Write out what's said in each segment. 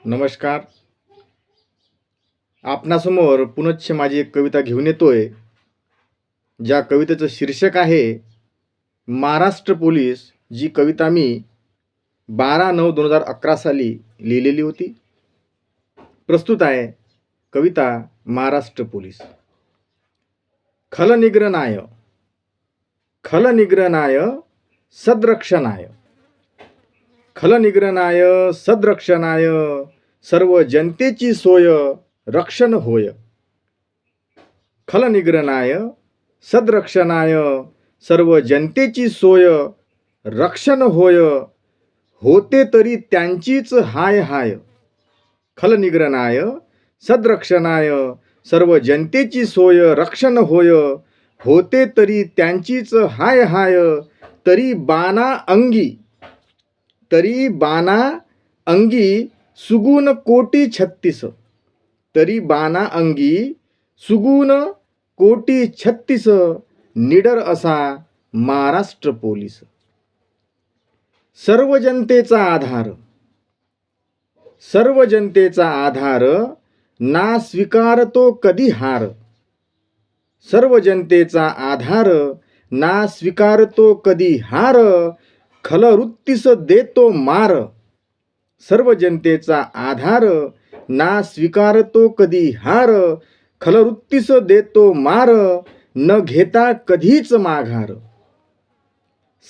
नमस्कार. आपणासमोर पुनश्च माझी एक कविता घेऊन येतोय. ज्या कवितेचं शीर्षक आहे महाराष्ट्र पोलीस. जी कविता मी 12/9/2011 साली लिहिलेली होती. प्रस्तुत आहे कविता महाराष्ट्र पोलीस. खलनिग्रहणाय खलनिग्रहणाय सद्रक्षणाय खलनिग्रहणाय सद्रक्षणाय सर्व जनतेची सोय रक्षण होय. खलनिग्रहणाय सद्रक्षणाय सर्व जनतेची सोय रक्षण होय. होते तरी त्यांचीच हाय हाय. खलनिग्रहणाय सद्रक्षणाय सर्व जनतेची सोय रक्षण होय. होते तरी त्यांचीच हाय हाय. तरी बाणा अंगी सुगुण कोटी 36. तरी बाणा अंगी सुगुण कोटी 36. निडर असा महाराष्ट्र पोलीस. सर्व जनतेचा आधार ना स्वीकारतो कधी हार. सर्व जनतेचा आधार ना स्वीकारतो कधी हार. खलवृत्तीस देतो मार. सर्व जनतेचा आधार ना स्वीकारतो कधी हार. खलवृत्तीस देतो मार. न घेता कधीच माघार.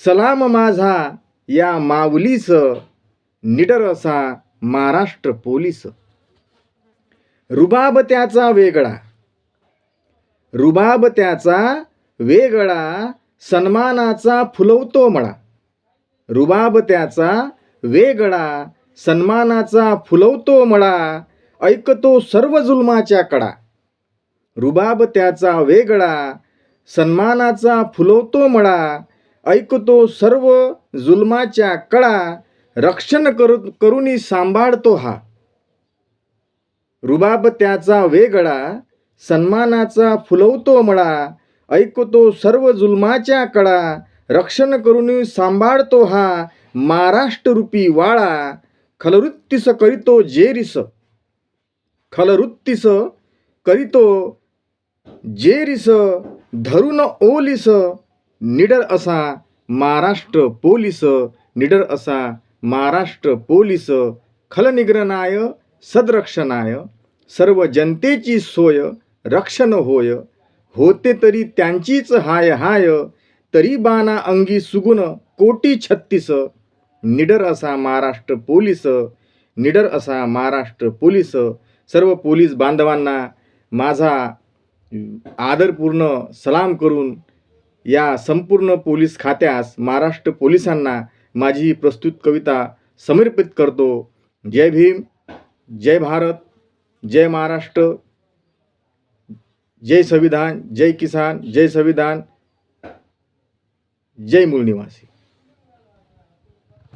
सलाम माझा या माऊलीस. निडर असा महाराष्ट्र पोलीस. रुबाब त्याचा वेगळा सन्मानाचा फुलवतो मळा. रुबाब त्याचा वेगळा सन्मानाचा फुलवतो मळा. ऐकतो सर्व जुलमाच्या कडा. रुबाब त्याचा वेगळा सन्मानाचा फुलवतो मळा. ऐकतो सर्व जुलमाच्या कडा. रक्षण करूनी सांभाळतो हा. रुबाब त्याचा वेगळा सन्मानाचा फुलवतो मळा. ऐकतो सर्व जुलमाच्या कडा. रक्षण करून सांभाळतो हा महाराष्ट्र रूपी वाळा. खलवृत्तीस करीतो जेरीस धरून ओलीस. निडर असा महाराष्ट्र पोलीस. निडर असा महाराष्ट्र पोलीस. खलनिग्रहणाय सद्रक्षणाय सर्व जनतेची सोय रक्षण होय. होते तरी त्यांचीच हाय हाय. तरी बाणा अंगी सुगुण कोटी 36. निडर असा महाराष्ट्र पोलीस. निडर असा महाराष्ट्र पोलीस. सर्व पोलीस बांधवांना माझा आदरपूर्ण सलाम करून या संपूर्ण पोलीस खात्यास महाराष्ट्र पोलिसांना माझी प्रस्तुत कविता समर्पित करतो. जय भीम, जय भारत, जय महाराष्ट्र, जय संविधान, जय किसान, जय संविधान, जय मूळ निवासी.